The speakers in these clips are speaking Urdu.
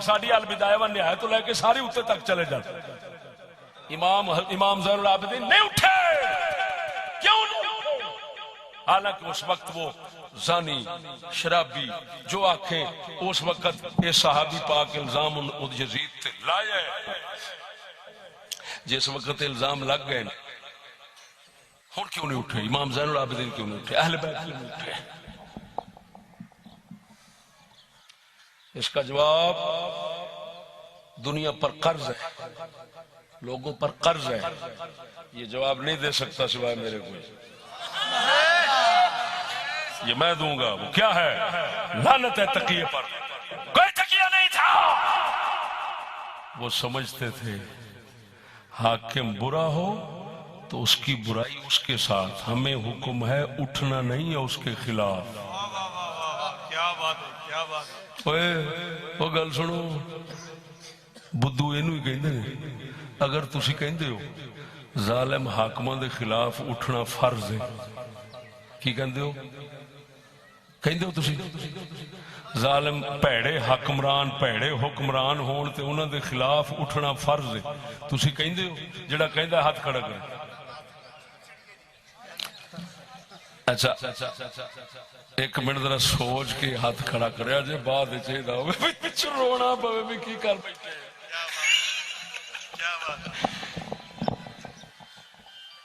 ساری البدایہ و نہایت تو لے کے ساری اتنے تک چلے جاتے. امام زین العابدین نہیں اٹھے. کیوں نہیں اٹھے؟ حالانکہ اس وقت وہ زانی شرابی جو آنکھیں اس وقت یہ صحابی پاک الزام یزید تے لایا ہے. جس وقت الزام لگ گئے ہوں کیوں نہیں اٹھے؟ امام زین العابدین کیوں نہیں اٹھے؟ اہل بیت کیوں نہیں اٹھے؟ اس کا جواب دنیا پر قرض ہے، لوگوں پر قرض ہے. یہ جواب نہیں دے سکتا سوائے میرے کو. یہ میں دوں گا. وہ کیا ہے؟ لعنت ہے تقیہ پر. کوئی تقیہ نہیں تھا. وہ سمجھتے تھے حاکم برا ہو تو اس کی برائی اس کے ساتھ، ہمیں حکم ہے اٹھنا نہیں ہے اس کے خلاف. کیا بات ہے، کیا بات ہے. وہ گل سنو، بدھو اینو ہی کہندے نے. اگر تسی کہندے ہو ظالم حاکماں دے خلاف اٹھنا فرض ہے، کی کہندے ہو؟ کہندے ہو تسی ظالم پیڑے حکمران پیڑے حکمران ہون تے انہاں دے خلاف اٹھنا فرض ہے، تسی کہندے ہو؟ جڑا کہندا ہاتھ کھڑا کرے. اچھا ایک منٹ ذرا سوچ کے ہاتھ کھڑا کریا جے، بعد چاہیے ہوگا پچھو رونا پوے بھی کی کر بیٹھے.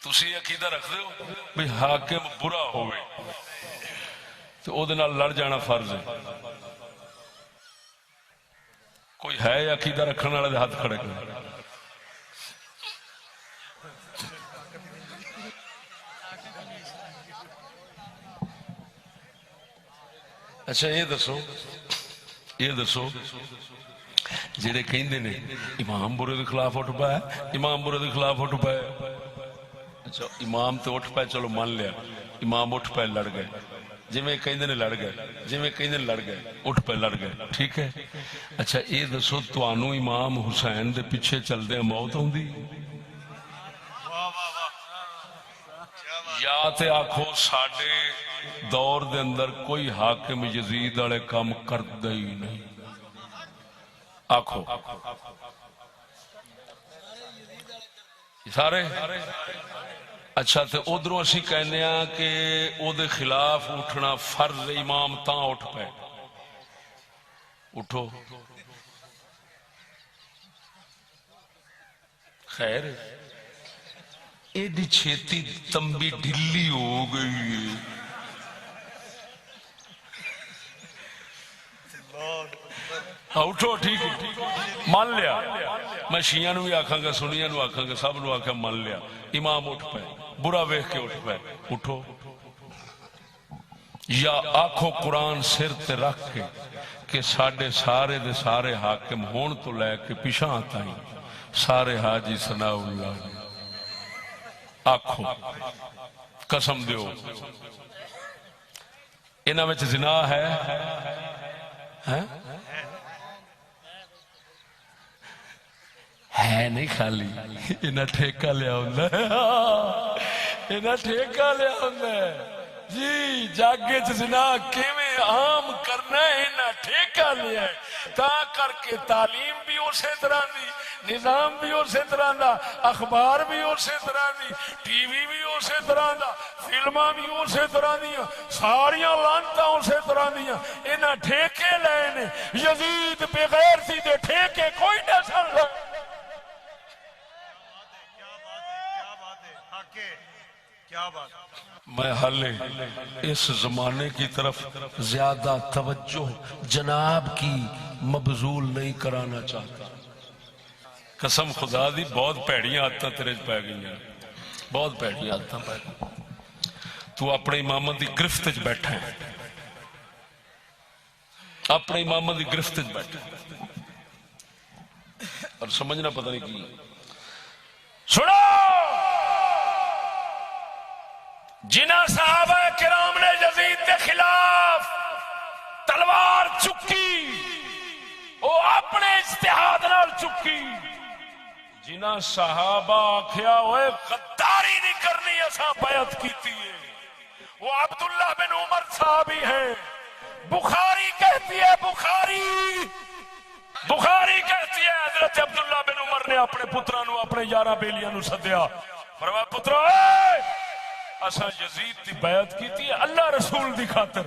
تسی عقیدہ رکھ دے ہو بھی حاکم برا ہوئے تو او دے نال لڑ جانا فرض ہے؟ کوئی ہے عقیدہ رکھنے والے ہاتھ کھڑے کرے. اچھا یہ دسو جڑے کہندے نے امام برے دے خلاف اٹھ پایا، امام برے دے خلاف اٹھ پایا. اچھا امام تو اٹھ پائے، چلو مان لیا امام اٹھ پائے لڑ گئے، جی میں کہیں نے لڑ گئے، جی میں کہیں لڑ گئے، اٹھ پہ لڑ گئے، ٹھیک ہے. اچھا یہ دسو توانو امام حسین دے پیچھے چل دے موت ہوندی یا تے آکھو ساڈے دور دے اندر کوئی حاکم یزید والے کام کردا ہی نہیں؟ آکھو سارے. اچھا تے ادھروں اسی کہنے ہاں کہ او دے خلاف اٹھنا فرض امام تاں اٹھ پے. اٹھو خیر ایڈی چھیتی تمبی ڈھلی ہو گئی. اٹھو ٹھیک ہے مان لیا. میں شیعہ نو بھی آکھاں گا، سنیاں نو آکھاں گا، سب نو آکھاں مان لیا امام اٹھ پے، برا ویکھ کے اٹھ پے. اٹھو یا آکھو قرآن سر تے رکھ کے کہ ساڈے سارے دے سارے حاکم ہون تو لے کے پیشاں آتا ہی سارے حاجی ثناء اللہ. آکھو قسم دیو انہاں وچ زنا ہے؟ ہے نہیں خالی انہاں ٹھیکہ لیا ہوندا ہے. انہاں ٹھیکہ لیا ہوندا ہے جی جگ وچ زنا کیویں عام کرنا ہے، انہاں ٹھیکہ لیا ہے. تا کر کے تعلیم بھی اسی طرح دی، نظام بھی اسی طرح دا، اخبار بھی اسی طرح دی، ٹی وی بھی اسی طرح دا، فلماں بھی اسی طرح دیا، ساریاں لانتاں اسی طرح دیا. انہاں ٹھیکے لے نے. یزید بغیرتی دے ٹھیکے کوئی نہ سن لے. میں حالے اس زمانے کی طرف زیادہ توجہ جناب کی مبذول نہیں کرانا چاہتا. قسم خدا دی بہت پیڑیاں عادتاں تیرے پی گئی ہیں، بہت پیڑیاں عادتاں پی گئی. تو اپنے امامت دی گرفت وچ بیٹھا ہے، اپنے امامت دی گرفت وچ بیٹھا ہے اور سمجھنا پتہ نہیں کی. سنو جنہاں صحابہ کرام نے یزید کے خلاف تلوار چکی وہ اپنے اجتہاد نال چکی. جنہاں صحابہ آکھیا ہوئے غداری نہیں کرنی اساں بیعت کیتی ہے، وہ عبداللہ بن عمر صحابی ہیں. بخاری کہتی ہے، بخاری بخاری کہتی ہے حضرت عبداللہ بن عمر نے اپنے پتراں نو اپنے 11 بیلیاں نو سدیا، فرمایا پترو اساں یزید دی بیعت کیتی ہے اللہ رسول دی خاطر،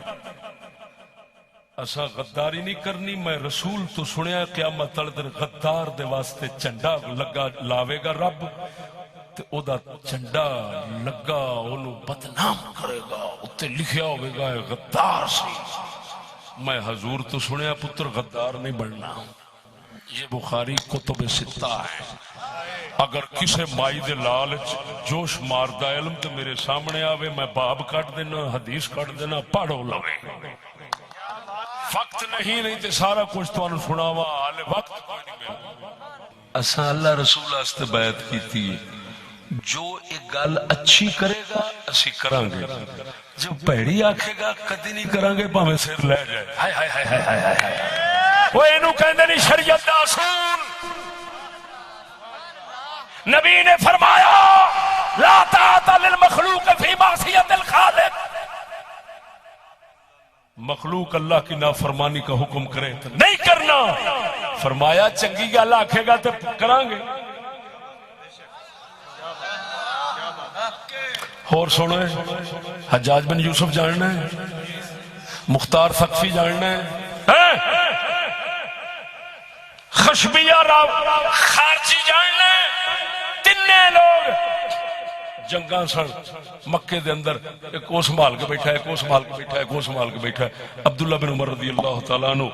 اساں غداری نہیں کرنی، میں رسول تو سنیا قیامت والے دن غدار دے واسطے جھنڈا لگا لاوے گا رب تے او دا جھنڈا لگا اونوں بدنام کرے گا، اوتے لکھیا ہوے گا غدار سی، میں حضور تو سنیا پتر غدار نہیں بننا۔ یہ بخاری کتب ستہ ہے، اگر کسے مائی دے لالچ جوش ماردہ علم تو میرے سامنے آوے، میں باب کٹ دینا حدیث کٹ دینا پڑھو لوے، وقت نہیں تے سارا کچھ تو انہوں سناوا حال وقت کوئی نہیں میرا۔ اساں اللہ رسول واسطے بیعت کیتی ہے، جو ایک گل اچھی کرے گا اسی کران گے، جو پیڑی آکھے گا کدی نہیں کران گے پاویں سر لے جائے۔ ہائے ہائے ہائے ہائے ہائے ہائے، وہ اینو کہندے نہیں شریعت دا اصول۔ نبی نے فرمایا لا طاعت للمخلوق فی معصیت الخالق، مخلوق اللہ کی نافرمانی کا حکم کرے تو نہیں کرنا، فرمایا چنگی گل آکھے گا تو کران گے۔ اور سنو حجاج بن یوسف جاننا ہے، مختار ثقفی جاننا ہے، خشبیہ خارجی جاننا ہے، تینے لوگ جنگاں سن مکے دے اندر، ایک کو سنبھال کے بیٹھا ہے، ایک کو سنبھال کے بیٹھا ہے، ایک کو سنبھال کے بیٹھا ہے۔ عبداللہ بن عمر رضی اللہ تعالیٰ عنہ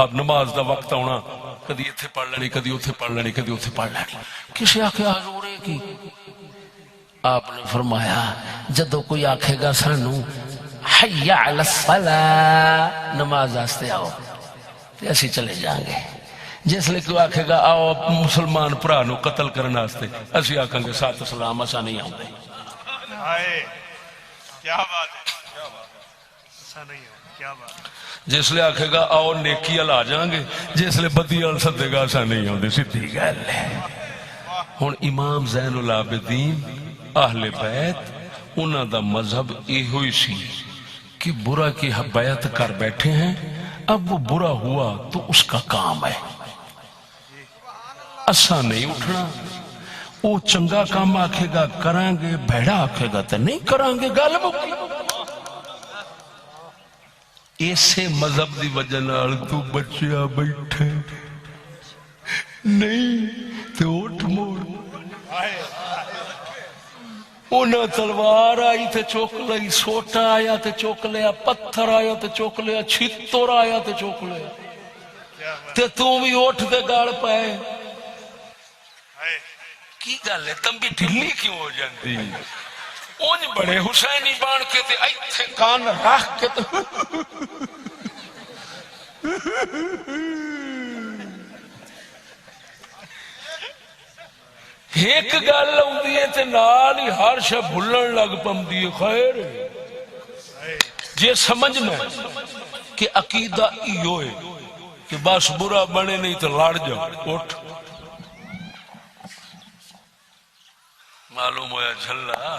آپ نماز دا وقت آنا کدی اتھے پڑھ لینی، کدی اتھے پڑھ لینی، کدی اتھے پڑھ لینی، کسی آکھے حضور کی آپ نے فرمایا جدو کوئی آکھے گا سانو حی علی الصلاۃ نماز واسطے آؤ تے اسی چلے جائیں گے، جس لئے کوئی آکھے گا آؤ مسلمان پرا نو قتل کرنا واسطے اسی آکھیں گے ساتھ سلام اسا نہیں آؤں گے۔ کیا بات ہے، کیا بات ایسا نہیں ہے، کیا بات۔ جس لئے آکھے گا آؤ نیکی ال آ جائیں گے، جس لئے بدی ال سدے گا اسا نہیں آؤں گے، سیدھی گل ہے۔ ہن امام زین العابدین اہل بیت انہاں دا مذہب یہ ہوئی سی کہ برا کی بیعت کر بیٹھے ہیں، اب وہ برا ہوا تو اس کا کام ہے، اسا نہیں اٹھنا، وہ چنگا کام آکھے گا کریں گے، بھیڑا آکھے گا تو نہیں کریں گے، گل مکی۔ ایسے مذہب دی وجہ نال تو بچیا بیٹھے نہیں تو اٹھ موڑ، انہاں تلوار آئی تے چوک لئی، سوٹا آیا تے چوک لیا، پتھر آیا تے چوک لیا، چھتر آیا تے چوک لیا، تے تو بھی اٹھ دے گاڑ پائے۔ کی گل ہے تم بھی ڈھلی کیوں ہو جاندی؟ اونج بڑے حسینی بان کے تے ایتھے کان رکھ کے تے ایک گل آؤندی ہے تے نال ہی ہر شے بھلن لگ پندی ہے۔ خیر جے سمجھنا کہ عقیدہ ایو ہے کہ بس برا بنے نہیں تو لڑ جاؤ، اٹھ۔ معلوم ہویا جھلا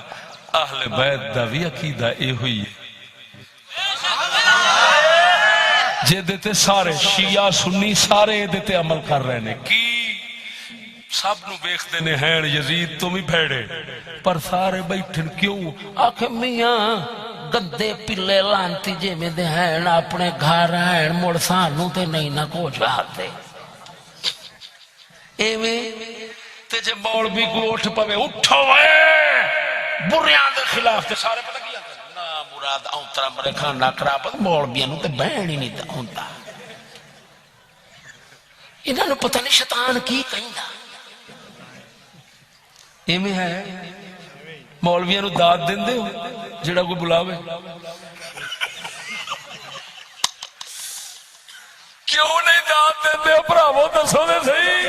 اہل بیت دا بھی عقیدہ اے ہوئی ہے، جے دیتے سارے شیعہ سنی سارے دیتے عمل کر رہے نے، کی سب نو بیخ دینے ہیں یزید تم ہی بھیڑے پر سارے بیٹھن کیوں؟ آکھے میاں گدے پلے لانتی جے میں دے ہیں اپنے گھر ہیں مڑ سانوں تے نہیں نہ کو جاتے ایویں تے جے مولوی کو اٹھ پوے اٹھو اے بریاں دے خلاف تے سارے پتہ کیا کریں نا مراد اونترا مرے کھانا کرا پت مولویاں نو تے بہن ہی نہیں ہوندا، انہاں نو پتہ نہیں شیطان کی کہندا۔ ایویں ہے مولویاں نو داد دیندے ہو جڑا کوئی بلاوے، کیوں نہیں داد دیندے ہو بھراوو دسو دے صحیح؟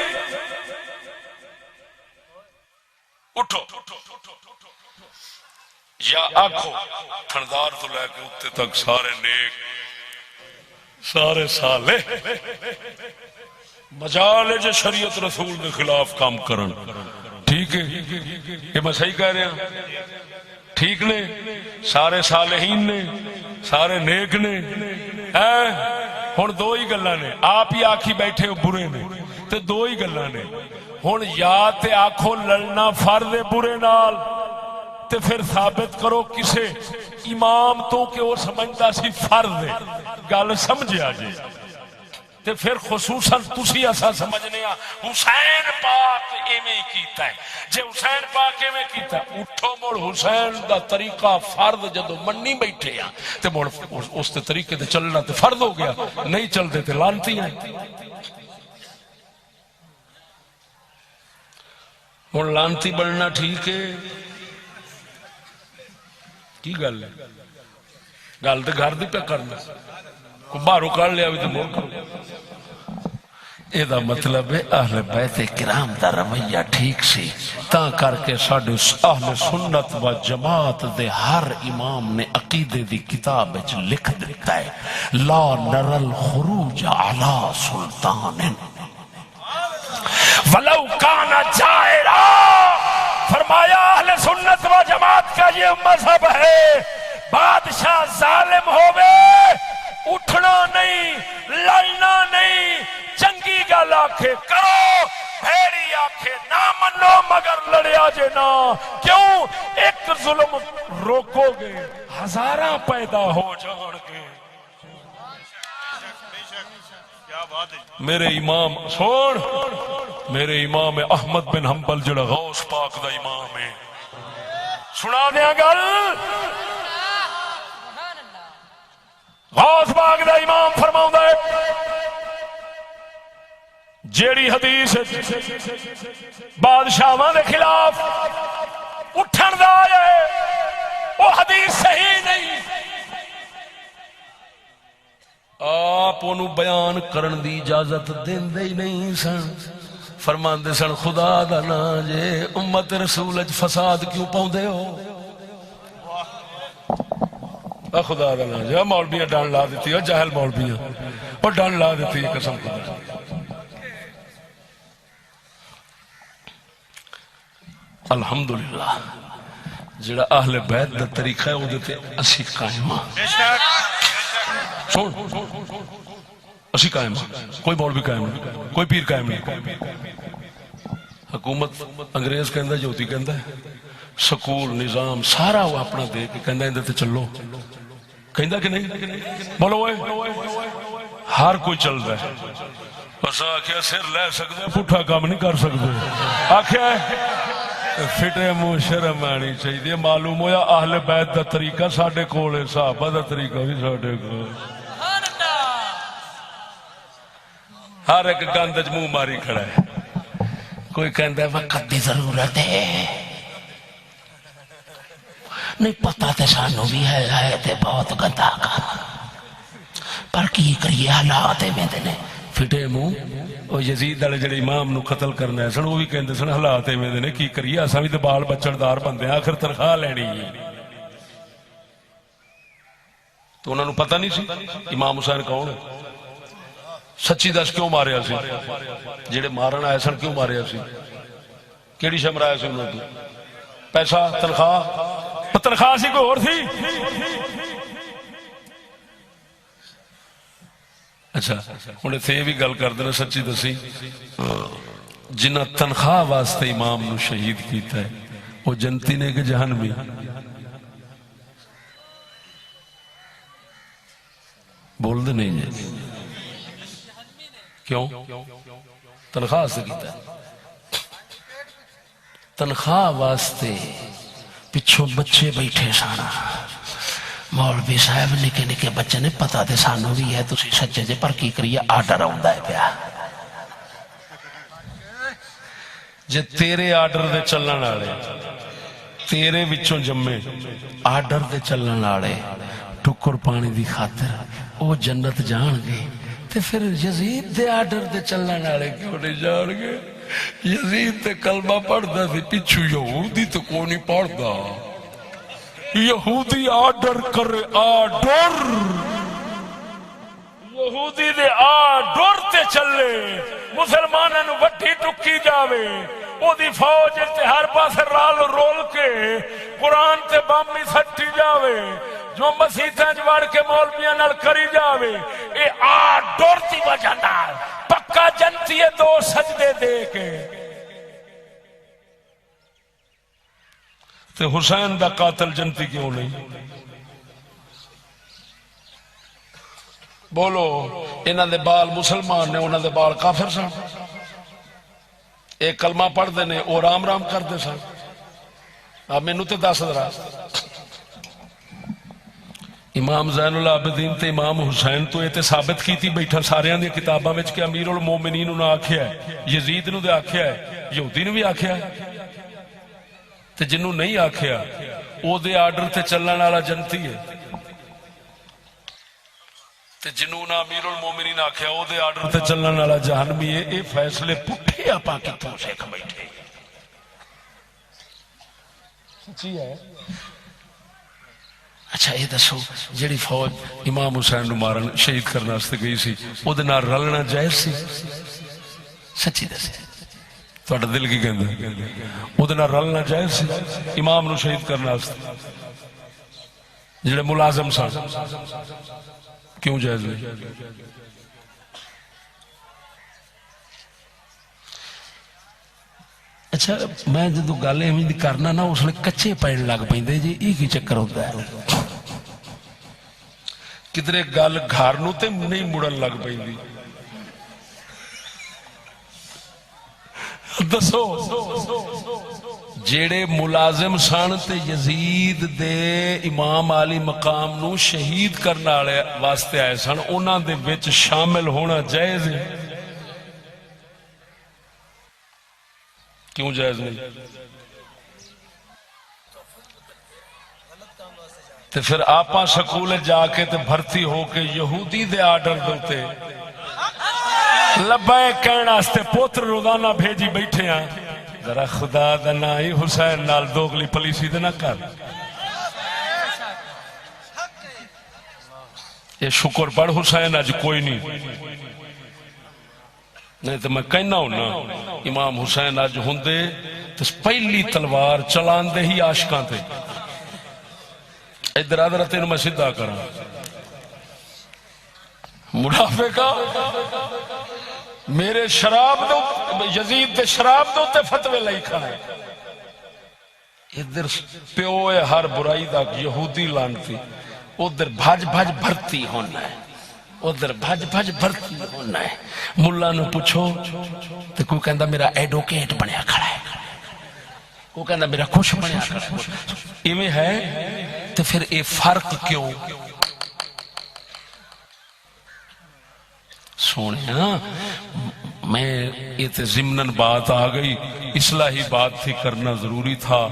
اٹھو یا آنکھو تھندار تو لے کے اتے تک سارے نیک سارے سالے مجال جو شریعت رسول کے خلاف کام کرن، ٹھیک ہے یہ میں صحیح کہہ رہا ہوں؟ ٹھیک نے سارے صالحین نے سارے نیک نے ہن دو ہی گلاں نے آپ ہی آکھی بیٹھے ہو برے نے تے دو ہی گلاں نے ہن یا تے آکھو لڑنا فرض ہے برے نال تے پھر ثابت کرو کسے امام تو کہ وہ سمجھدا سی فرض ہے گل سمجھیا جی تے پھر خصوصاً تسی ایسا سمجھنے حسین پاک ایویں کیتا ہے جے حسین پاک ایویں کیتا اٹھو مڑ حسین دا طریقہ فرض جدو منی بیٹھے ہیں تے مڑ اس تے طریقے تے چلنا تے فرض ہو گیا نہیں چلتے تے لانتی ہیں ہن لانتی بننا ٹھیک ہے کی گل ہے گل تے گھر دی پہ کرنا باہروں کر لیا بھی تو مول کرو اے دا مطلب ہے اہل بیت کرام دا رویہ ٹھیک سی تاں کر کے ساڈے اہل سنت و جماعت دے ہر امام نے عقیدے دی کتاب وچ لکھ دیتا ہے لا نر الخروج علی سلطان ولو کان جائرا فرمایا اہل سنت و جماعت کا یہ مذہب ہے بادشاہ ظالم ہوئے اٹھنا نہیں لڑنا نہیں چنگی گل آکھے کرو بھیڑی آکھے نہ منو مگر لڑیا جے نہ کیوں ایک ظلم روکو گے ہزاراں پیدا ہو جان گے میرے امام سن میرے امام احمد بن حنبل جڑا غوث پاک دا امام ہے سنا دیا گل غوث پاک دا امام فرماؤں ہے جیڑی حدیث بادشاہاں دے خلاف اٹھن دا ہے وہ حدیث صحیح نہیں آپ انہوں بیان کرن دی اجازت دین دے ہی نہیں سن فرمان دے سن خدا دا نا جے امت رسول اج فساد کیوں پاؤں دے ہو خدا دا نا جے مولویاں ڈان لا دیتی ہے جاہل مولویاں اور ڈان لا دیتی ہے قسم خدا الحمدللہ جڑا اہل بیت دا طریقہ ہے وہ دیتے اسی قائمہ اسی قائم کوئی مولوی قائم نہیں کوئی پیر قائم نہیں حکومت انگریز کہندا جوتی کہندا ہے سکول نظام سارا وہ اپنا دے کے کہندا اندر تے چلو کہندا کہ نہیں بولو اوے ہر کوئی چلدا ہے بس آکھیا سر لے سکدے پٹھا کام نہیں کر سکدے آکھیا فٹے منہ شرم آنی چاہیے معلوم ہویا اہل بیت دا طریقہ ساڈے کول ہے صحابہ دا طریقہ بھی ساڈے کول ہر ایک گند وچ منہ ماری کھڑا ہے کوئی کہندا ہے وقت دی ضرورت ہے نہیں پتہ تے سانو بھی ہے تے بہت گندا کام پر کی کریے حالات میں نے فٹے منہ وہ یزید والے جڑے امام نو قتل کرنا ہے سن وہ بھی کہندے سن حالات ایویں دے نے کی کریے اساں بھی تے بال بچن دار بندے آخر تنخواہ لینی ہے تو انہاں نو پتہ نہیں سی امام حسین کون ہے سچی دس کیوں ماریا سی جڑے مارن آئے سن کیوں ماریا سی کیڑی شے مرایا سی انہاں تو پیسہ تنخواہ سی کوئی اور سی اچھا ہوں اتنے یہ بھی گل کر دینا سچی دسی جنہ تنخواہ واسطے امام نو شہید کیتا ہے وہ جنتی نے کہ جہنمی بول دے نہیں جی کیوں تنخواہ سے کیتا ہے تنخواہ واسطے پچھوں بچے بیٹھے سانا مولوی صاحب نکے نکے بچے نے پتا دے سانو بھی ہے تسی سچے جے پر کی کریے آرڈر آؤندا ہے پیا جے تیرے آرڈر دے چلن والے تیرے وچوں جمے آرڈر دے چلن والے ٹکر پانی دی خاطر او جنت جان گے تے پھر یزید دے آرڈر دے چلن والے کیوں نہیں جان گے یزید تے کلمہ پڑھدا سی پچھو یہودی تو کوئی نہیں پڑھدا یہودی آرڈر کرے آرڈر یہودی دے آرڈر تے چلے مسلمانوں نو وڈی ٹکی جاوے او دی فوج تے ہر پاسے رال رول کے قرآن تے بم سٹی جاوے جو مسیحاں وڑ کے مولویاں نال کری جاوے اے آ ڈور دی وجہ نال پکا جنتی ہے دو سجدے دے کے تے حسین دا قاتل جنتی کیوں نہیں؟ بولو انہاں دے بال مسلمان نے انہاں دے بال کافر سن، ایک کلمہ پڑھ دے نے او رام رام کر دے سن۔ اب مینوں تے دس ذرا امام زین العابدین تے امام حسین تو یہ تے ثابت کیتی بیٹھا ساریاں دی کتاباں وچ کہ امیر المومنین انہاں آکھیا ہے، یزید نو تے آکھیا ہے، یہودی نو بھی آکھیا ہے، تے جنوں نہیں آکھیا او دے آرڈر تے چلن والا جنتی ہے، تے جنوں نہ امیر المومنین آکھیا او دے آرڈر تے چلن والا جہنمی ہے۔ اے فیصلے پٹھے آپاں کتھوں سکھ بیٹھے؟ سچی ہے۔ اچھا یہ دسو جیڑی فوج امام حسین نو مارن شہید کرنے واسطے گئی سی او دے نال رلنا جائز سی؟ سچی دس تہاڈا دل کی کہندا او دے نال رلنا جائز سی امام نو شہید کرنے واسطے؟ جڑے ملازم سن کیوں جائز نہیں؟ اچھا میں جدو گل ایویں کرنا نا اس لیے کچے پین لگ پیندے جی یہ کی چکر ہوتا ہے؟ کدھر گل گھر نو تے نہیں مڑن لگ پیندی؟ دسو جیڑے ملازم سن تے یزید دے امام علی مقام نو شہید کرنے والے واسطے آئے سن انہاں دے وچ شامل ہونا جائز ہے؟ کیوں جائز نہیں؟ تے پھر آپاں سکول جا کے تے بھرتی ہو کے یہودی دے آرڈر دوتے لبیک کہن واسطے پوتر روزانہ بھیجی بیٹھے ہیں، ذرا خدا دا نا ہی حسین نال دوگلی پلیسی دے نہ کر۔ یہ شکر پڑھ حسین اج کوئی نہیں، نہیں تو میں کہنا ہوں نا امام حسین اج ہوندے تو پہلی تلوار چلان دے ہی عاشقاں تے۔ ادھر ادھر تینوں میں سیدھا کراں منافقہ میرے شراب دو یزید دے شراب دو تے فتوے لئی کھڑا ہے، ادھر پیو ہر برائی دا یہودی لانتی، ادھر بھج بھج بھرتی ہونا ہے، ادھر بھج بھج بھرتی ہونا ہے۔ ملا نو پوچھو تو کوئی کہندا میرا ایڈوکیٹ بنیا کھڑا ہے، کوئی کہندا میرا خوش بنیا کھڑا ہے، ایویں ہے تو پھر اے فرق کیوں؟ سونے میں یہ ضمناً بات آ گئی، اصلاحی بات تھی کرنا ضروری تھا۔